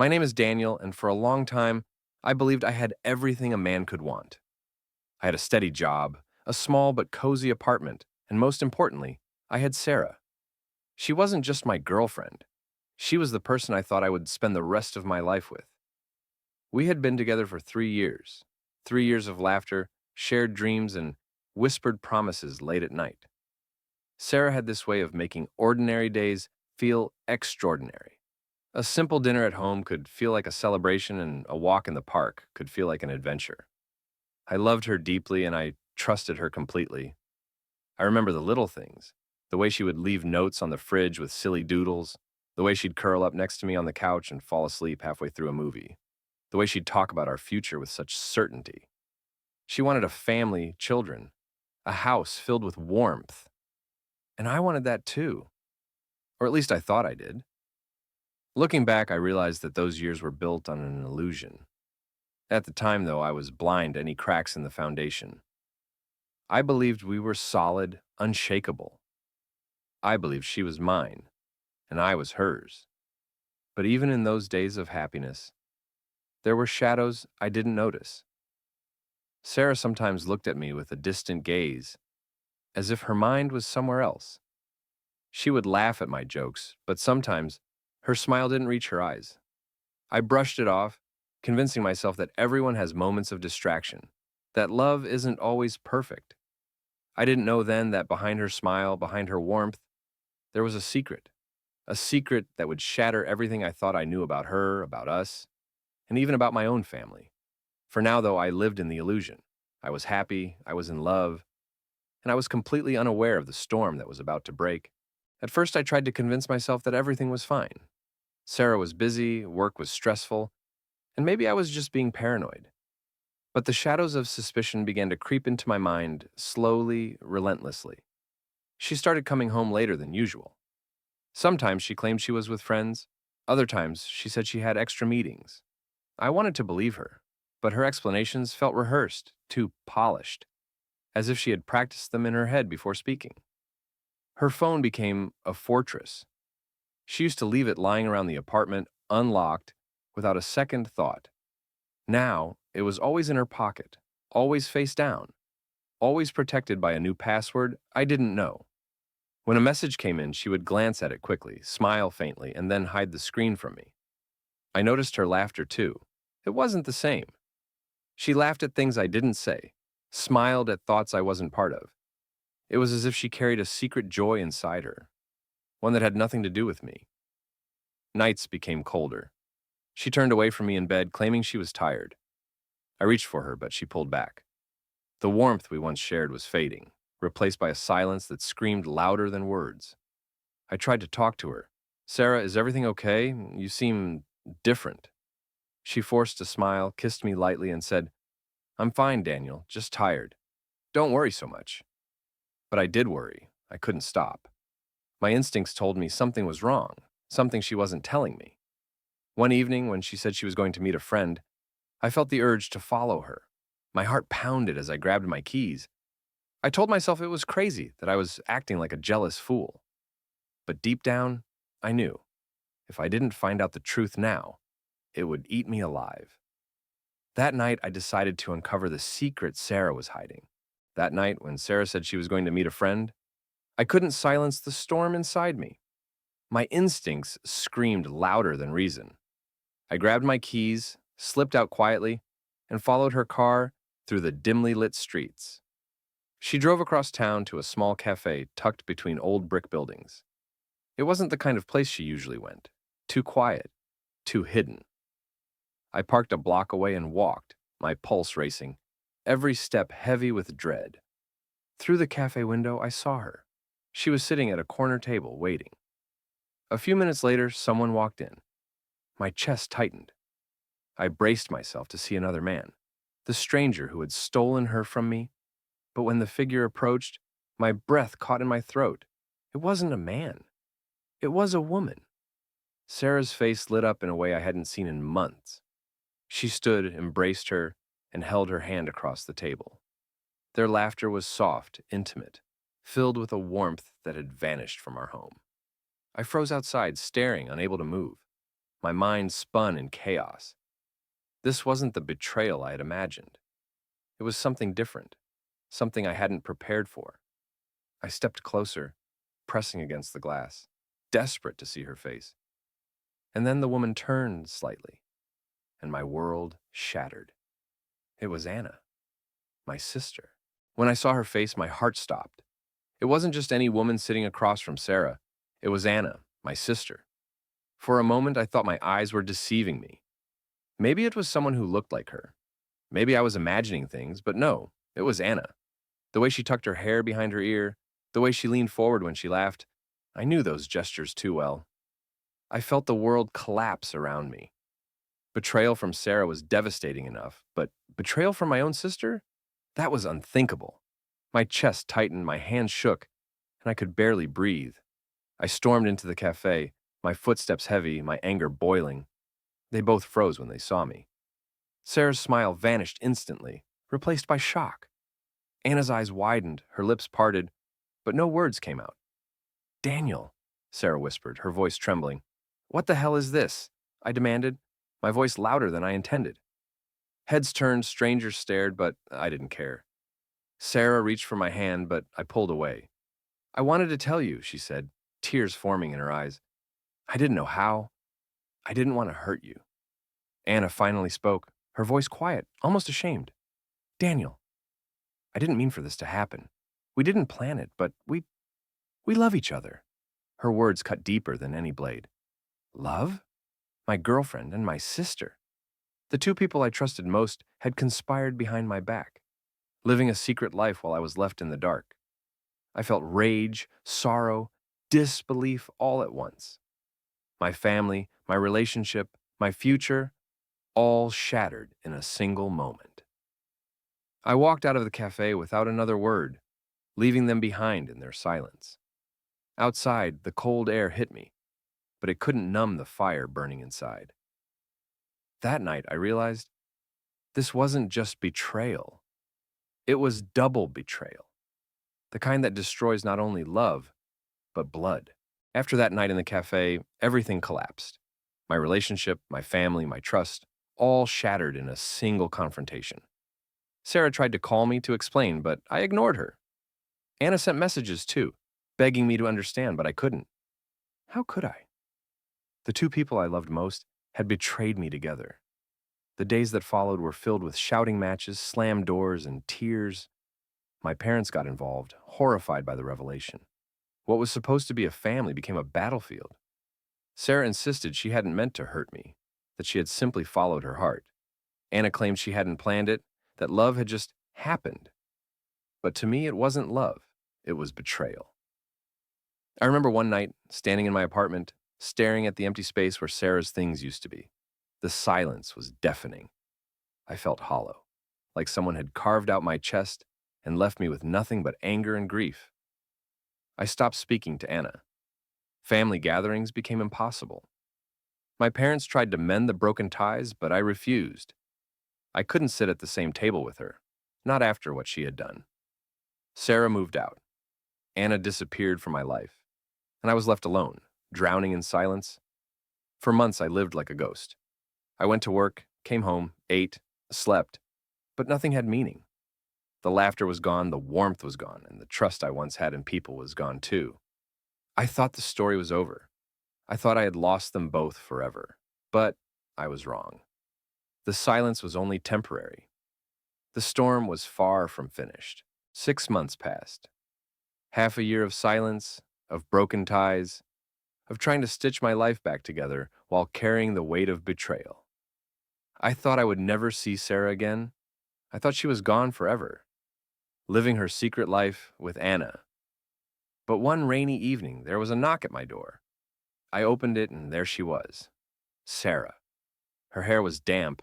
My name is Daniel, and for a long time, I believed I had everything a man could want. I had a steady job, a small but cozy apartment, and most importantly, I had Sarah. She wasn't just my girlfriend. She was the person I thought I would spend the rest of my life with. We had been together for 3 years. 3 years of laughter, shared dreams, and whispered promises late at night. Sarah had this way of making ordinary days feel extraordinary. A simple dinner at home could feel like a celebration, and a walk in the park could feel like an adventure. I loved her deeply, and I trusted her completely. I remember the little things, the way she would leave notes on the fridge with silly doodles, the way she'd curl up next to me on the couch and fall asleep halfway through a movie, the way she'd talk about our future with such certainty. She wanted a family, children, a house filled with warmth, and I wanted that too, or at least I thought I did. Looking back, I realized that those years were built on an illusion. At the time, though, I was blind to any cracks in the foundation. I believed we were solid, unshakable. I believed she was mine, and I was hers. But even in those days of happiness, there were shadows I didn't notice. Sarah sometimes looked at me with a distant gaze, as if her mind was somewhere else. She would laugh at my jokes, but sometimes her smile didn't reach her eyes. I brushed it off, convincing myself that everyone has moments of distraction, that love isn't always perfect. I didn't know then that behind her smile, behind her warmth, there was a secret that would shatter everything I thought I knew about her, about us, and even about my own family. For now, though, I lived in the illusion. I was happy, I was in love, and I was completely unaware of the storm that was about to break. At first, I tried to convince myself that everything was fine. Sarah was busy, work was stressful, and maybe I was just being paranoid. But the shadows of suspicion began to creep into my mind slowly, relentlessly. She started coming home later than usual. Sometimes she claimed she was with friends. Other times she said she had extra meetings. I wanted to believe her, but her explanations felt rehearsed, too polished, as if she had practiced them in her head before speaking. Her phone became a fortress. She used to leave it lying around the apartment, unlocked, without a second thought. Now, it was always in her pocket, always face down, always protected by a new password I didn't know. When a message came in, she would glance at it quickly, smile faintly, and then hide the screen from me. I noticed her laughter too. It wasn't the same. She laughed at things I didn't say, smiled at thoughts I wasn't part of. It was as if she carried a secret joy inside her, one that had nothing to do with me. Nights became colder. She turned away from me in bed, claiming she was tired. I reached for her, but she pulled back. The warmth we once shared was fading, replaced by a silence that screamed louder than words. I tried to talk to her. "Sarah, is everything okay? You seem different." She forced a smile, kissed me lightly, and said, "I'm fine, Daniel, just tired. Don't worry so much." But I did worry. I couldn't stop. My instincts told me something was wrong, something she wasn't telling me. One evening, when she said she was going to meet a friend, I felt the urge to follow her. My heart pounded as I grabbed my keys. I told myself it was crazy, that I was acting like a jealous fool. But deep down, I knew, if I didn't find out the truth now, it would eat me alive. That night, I decided to uncover the secret Sarah was hiding. That night, when Sarah said she was going to meet a friend, I couldn't silence the storm inside me. My instincts screamed louder than reason. I grabbed my keys, slipped out quietly, and followed her car through the dimly lit streets. She drove across town to a small cafe tucked between old brick buildings. It wasn't the kind of place she usually went. Too quiet, too hidden. I parked a block away and walked, my pulse racing, every step heavy with dread. Through the cafe window, I saw her. She was sitting at a corner table, waiting. A few minutes later, someone walked in. My chest tightened. I braced myself to see another man, the stranger who had stolen her from me. But when the figure approached, my breath caught in my throat. It wasn't a man. It was a woman. Sarah's face lit up in a way I hadn't seen in months. She stood, embraced her, and held her hand across the table. Their laughter was soft, intimate, filled with a warmth that had vanished from our home. I froze outside, staring, unable to move. My mind spun in chaos. This wasn't the betrayal I had imagined. It was something different, something I hadn't prepared for. I stepped closer, pressing against the glass, desperate to see her face. And then the woman turned slightly, and my world shattered. It was Anna, my sister. When I saw her face, my heart stopped. It wasn't just any woman sitting across from Sarah. It was Anna, my sister. For a moment, I thought my eyes were deceiving me. Maybe it was someone who looked like her. Maybe I was imagining things, but no, it was Anna. The way she tucked her hair behind her ear, the way she leaned forward when she laughed, I knew those gestures too well. I felt the world collapse around me. Betrayal from Sarah was devastating enough, but betrayal from my own sister? That was unthinkable. My chest tightened, my hands shook, and I could barely breathe. I stormed into the cafe, my footsteps heavy, my anger boiling. They both froze when they saw me. Sarah's smile vanished instantly, replaced by shock. Anna's eyes widened, her lips parted, but no words came out. "Daniel," Sarah whispered, her voice trembling. "What the hell is this?" I demanded, my voice louder than I intended. Heads turned, strangers stared, but I didn't care. Sarah reached for my hand, but I pulled away. "I wanted to tell you," she said, tears forming in her eyes. "I didn't know how. I didn't want to hurt you." Anna finally spoke, her voice quiet, almost ashamed. "Daniel, I didn't mean for this to happen. We didn't plan it, but we love each other." Her words cut deeper than any blade. Love? My girlfriend and my sister. The two people I trusted most had conspired behind my back, living a secret life while I was left in the dark. I felt rage, sorrow, disbelief all at once. My family, my relationship, my future, all shattered in a single moment. I walked out of the cafe without another word, leaving them behind in their silence. Outside, the cold air hit me, but it couldn't numb the fire burning inside. That night, I realized this wasn't just betrayal. It was double betrayal, the kind that destroys not only love, but blood. After that night in the cafe, everything collapsed. My relationship, my family, my trust, all shattered in a single confrontation. Sarah tried to call me to explain, but I ignored her. Anna sent messages too, begging me to understand, but I couldn't. How could I? The two people I loved most had betrayed me together. The days that followed were filled with shouting matches, slammed doors, and tears. My parents got involved, horrified by the revelation. What was supposed to be a family became a battlefield. Sarah insisted she hadn't meant to hurt me, that she had simply followed her heart. Anna claimed she hadn't planned it, that love had just happened. But to me, it wasn't love, it was betrayal. I remember one night, standing in my apartment, staring at the empty space where Sarah's things used to be. The silence was deafening. I felt hollow, like someone had carved out my chest and left me with nothing but anger and grief. I stopped speaking to Anna. Family gatherings became impossible. My parents tried to mend the broken ties, but I refused. I couldn't sit at the same table with her, not after what she had done. Sarah moved out. Anna disappeared from my life, and I was left alone, drowning in silence. For months, I lived like a ghost. I went to work, came home, ate, slept, but nothing had meaning. The laughter was gone, the warmth was gone, and the trust I once had in people was gone too. I thought the story was over. I thought I had lost them both forever. But I was wrong. The silence was only temporary. The storm was far from finished. 6 months passed. Half a year of silence, of broken ties, of trying to stitch my life back together while carrying the weight of betrayal. I thought I would never see Sarah again. I thought she was gone forever, living her secret life with Anna. But one rainy evening, there was a knock at my door. I opened it, and there she was, Sarah. Her hair was damp,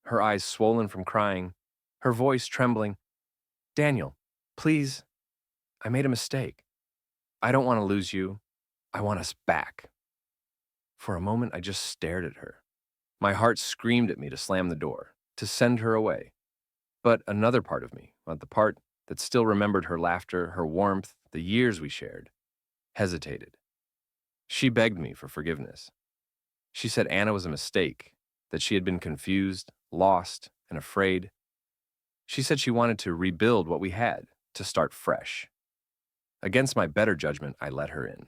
her eyes swollen from crying, her voice trembling. "Daniel, please, I made a mistake. I don't want to lose you. I want us back." For a moment, I just stared at her. My heart screamed at me to slam the door, to send her away. But another part of me, the part that still remembered her laughter, her warmth, the years we shared, hesitated. She begged me for forgiveness. She said Anna was a mistake, that she had been confused, lost, and afraid. She said she wanted to rebuild what we had, to start fresh. Against my better judgment, I let her in.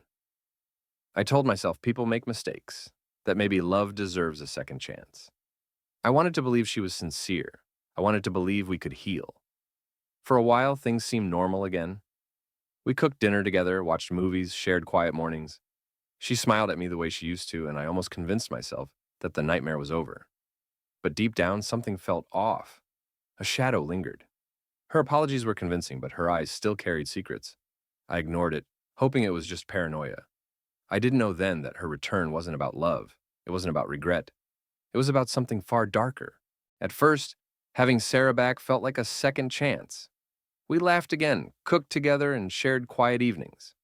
I told myself people make mistakes, that maybe love deserves a second chance. I wanted to believe she was sincere. I wanted to believe we could heal. For a while, things seemed normal again. We cooked dinner together, watched movies, shared quiet mornings. She smiled at me the way she used to, and I almost convinced myself that the nightmare was over. But deep down, something felt off. A shadow lingered. Her apologies were convincing, but her eyes still carried secrets. I ignored it, hoping it was just paranoia. I didn't know then that her return wasn't about love. It wasn't about regret. It was about something far darker. At first, having Sarah back felt like a second chance. We laughed again, cooked together, and shared quiet evenings.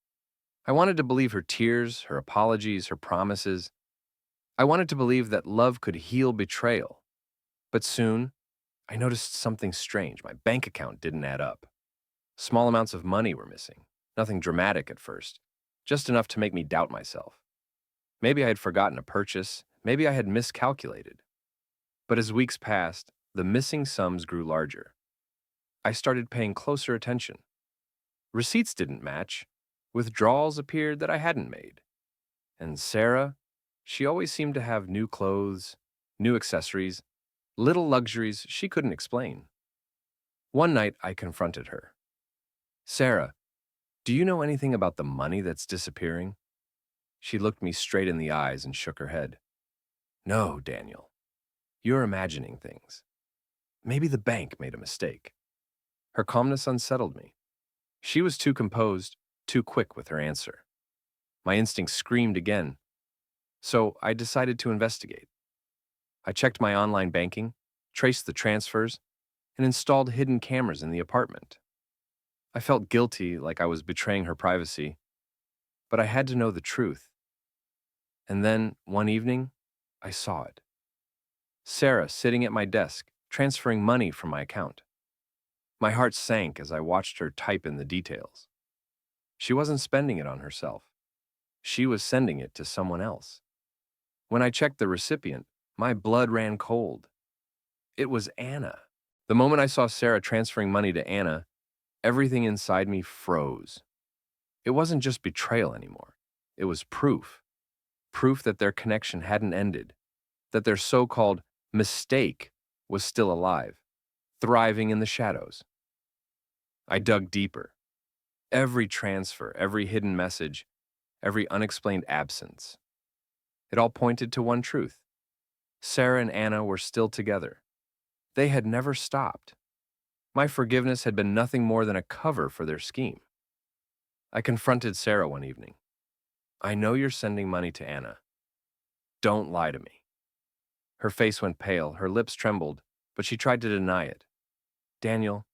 I wanted to believe her tears, her apologies, her promises. I wanted to believe that love could heal betrayal. But soon, I noticed something strange. My bank account didn't add up. Small amounts of money were missing. Nothing dramatic at first, just enough to make me doubt myself. Maybe I had forgotten a purchase, maybe I had miscalculated. But as weeks passed, the missing sums grew larger. I started paying closer attention. Receipts didn't match. Withdrawals appeared that I hadn't made. And Sarah, she always seemed to have new clothes, new accessories, little luxuries she couldn't explain. One night, I confronted her. Sarah, do you know anything about the money that's disappearing? She looked me straight in the eyes and shook her head. No, Daniel. You're imagining things. Maybe the bank made a mistake. Her calmness unsettled me. She was too composed, too quick with her answer. My instincts screamed again, so I decided to investigate. I checked my online banking, traced the transfers, and installed hidden cameras in the apartment. I felt guilty, like I was betraying her privacy, but I had to know the truth. And then, one evening, I saw it. Sarah sitting at my desk, transferring money from my account. My heart sank as I watched her type in the details. She wasn't spending it on herself. She was sending it to someone else. When I checked the recipient, my blood ran cold. It was Anna. The moment I saw Sarah transferring money to Anna, everything inside me froze. It wasn't just betrayal anymore. It was proof. Proof that their connection hadn't ended, that their so-called mistake was still alive, thriving in the shadows. I dug deeper. Every transfer, every hidden message, every unexplained absence. It all pointed to one truth. Sarah and Anna were still together. They had never stopped. My forgiveness had been nothing more than a cover for their scheme. I confronted Sarah one evening. I know you're sending money to Anna. Don't lie to me. Her face went pale, her lips trembled, but she tried to deny it. Daniel,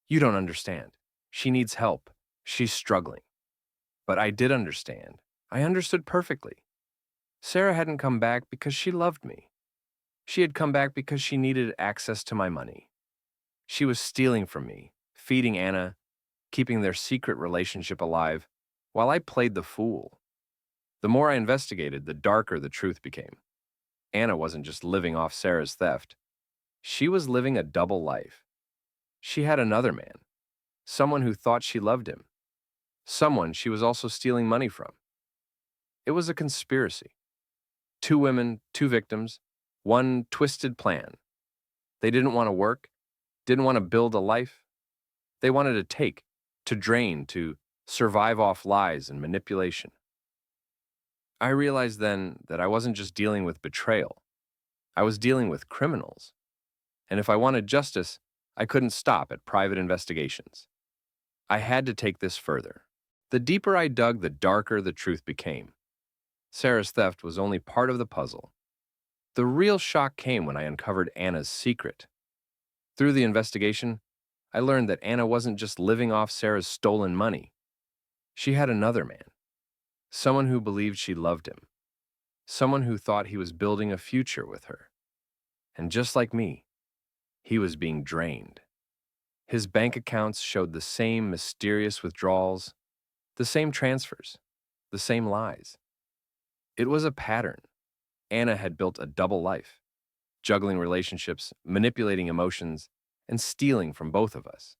you don't understand. She needs help. She's struggling. But I did understand. I understood perfectly. Sarah hadn't come back because she loved me. She had come back because she needed access to my money. She was stealing from me, feeding Anna, keeping their secret relationship alive, while I played the fool. The more I investigated, the darker the truth became. Anna wasn't just living off Sarah's theft. She was living a double life. She had another man, someone who thought she loved him, someone she was also stealing money from. It was a conspiracy. Two women, two victims, one twisted plan. They didn't want to work, didn't want to build a life. They wanted to take, to drain, to survive off lies and manipulation. I realized then that I wasn't just dealing with betrayal. I was dealing with criminals. And if I wanted justice, I couldn't stop at private investigations. I had to take this further. The deeper I dug, the darker the truth became. Sarah's theft was only part of the puzzle. The real shock came when I uncovered Anna's secret. Through the investigation, I learned that Anna wasn't just living off Sarah's stolen money. She had another man, someone who believed she loved him, someone who thought he was building a future with her. And just like me, he was being drained. His bank accounts showed the same mysterious withdrawals, the same transfers, the same lies. It was a pattern. Anna had built a double life, juggling relationships, manipulating emotions, and stealing from both of us.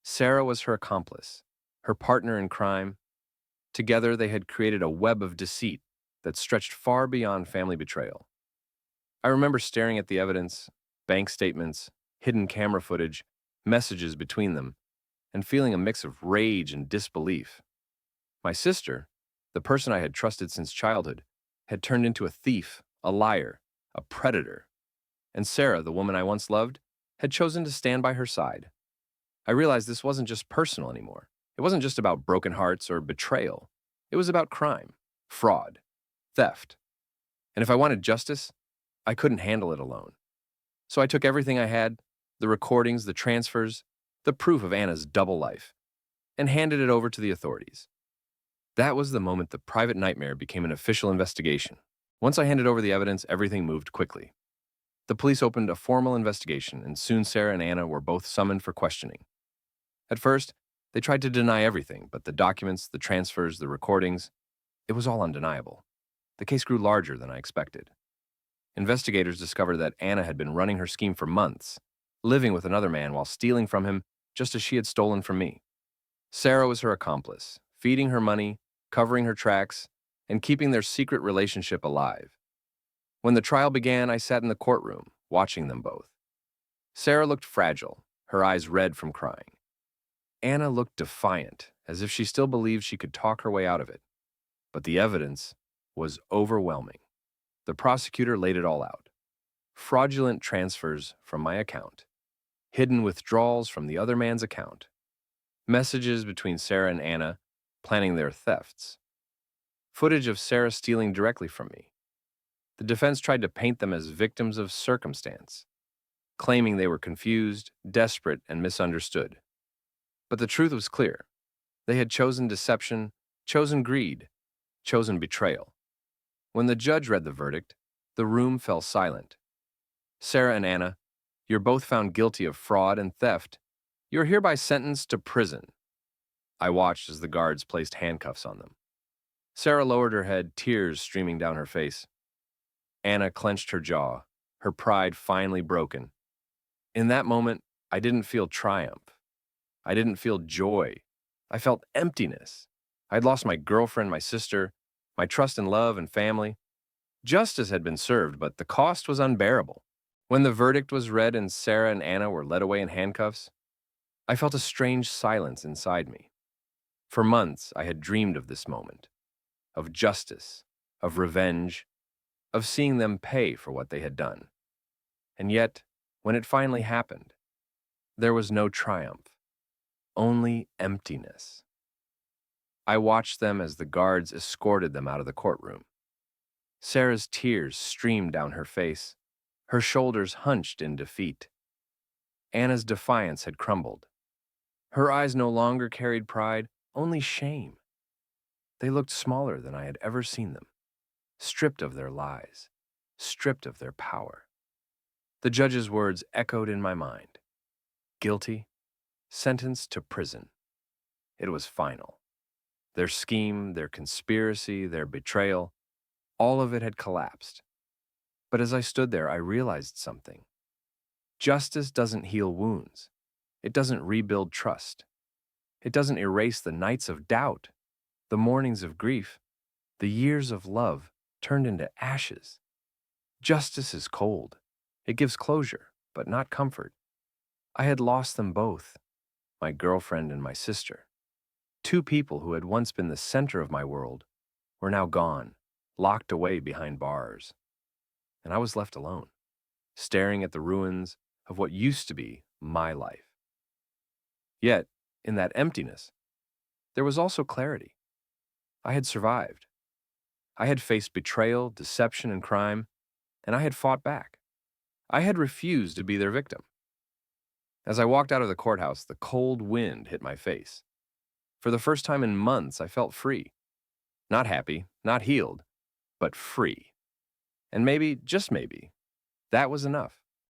Sarah was her accomplice, her partner in crime. Together, they had created a web of deceit that stretched far beyond family betrayal. I remember staring at the evidence, bank statements, hidden camera footage, messages between them, and feeling a mix of rage and disbelief. My sister, the person I had trusted since childhood, had turned into a thief, a liar, a predator. And Sarah, the woman I once loved, had chosen to stand by her side. I realized this wasn't just personal anymore. It wasn't just about broken hearts or betrayal. It was about crime, fraud, theft. And if I wanted justice, I couldn't handle it alone. So I took everything I had, the recordings, the transfers, the proof of Anna's double life, and handed it over to the authorities. That was the moment the private nightmare became an official investigation. Once I handed over the evidence, everything moved quickly. The police opened a formal investigation, and soon Sarah and Anna were both summoned for questioning. At first, they tried to deny everything, but the documents, the transfers, the recordings, it was all undeniable. The case grew larger than I expected. Investigators discovered that Anna had been running her scheme for months, living with another man while stealing from him just as she had stolen from me. Sarah was her accomplice, feeding her money, covering her tracks, and keeping their secret relationship alive. When the trial began, I sat in the courtroom, watching them both. Sarah looked fragile, her eyes red from crying. Anna looked defiant, as if she still believed she could talk her way out of it. But the evidence was overwhelming. The prosecutor laid it all out. Fraudulent transfers from my account, hidden withdrawals from the other man's account, messages between Sarah and Anna planning their thefts, footage of Sarah stealing directly from me. The defense tried to paint them as victims of circumstance, claiming they were confused, desperate, and misunderstood. But the truth was clear. They had chosen deception, chosen greed, chosen betrayal. When the judge read the verdict, the room fell silent. Sarah and Anna, you're both found guilty of fraud and theft. You're hereby sentenced to prison. I watched as the guards placed handcuffs on them. Sarah lowered her head, tears streaming down her face. Anna clenched her jaw, her pride finally broken. In that moment, I didn't feel triumph. I didn't feel joy. I felt emptiness. I'd lost my girlfriend, my sister, my trust in love and family. Justice had been served, but the cost was unbearable. When the verdict was read and Sarah and Anna were led away in handcuffs, I felt a strange silence inside me. For months, I had dreamed of this moment, of justice, of revenge, of seeing them pay for what they had done. And yet, when it finally happened, there was no triumph, only emptiness. I watched them as the guards escorted them out of the courtroom. Sarah's tears streamed down her face, her shoulders hunched in defeat. Anna's defiance had crumbled. Her eyes no longer carried pride, only shame. They looked smaller than I had ever seen them, stripped of their lies, stripped of their power. The judge's words echoed in my mind. Guilty, sentenced to prison. It was final. Their scheme, their conspiracy, their betrayal, all of it had collapsed. But as I stood there, I realized something. Justice doesn't heal wounds. It doesn't rebuild trust. It doesn't erase the nights of doubt, the mornings of grief, the years of love turned into ashes. Justice is cold. It gives closure, but not comfort. I had lost them both, my girlfriend and my sister. Two people who had once been the center of my world were now gone, locked away behind bars. And I was left alone, staring at the ruins of what used to be my life. Yet, in that emptiness, there was also clarity. I had survived. I had faced betrayal, deception, and crime, and I had fought back. I had refused to be their victim. As I walked out of the courthouse, the cold wind hit my face. For the first time in months, I felt free. Not happy, not healed, but free. And maybe, just maybe, that was enough.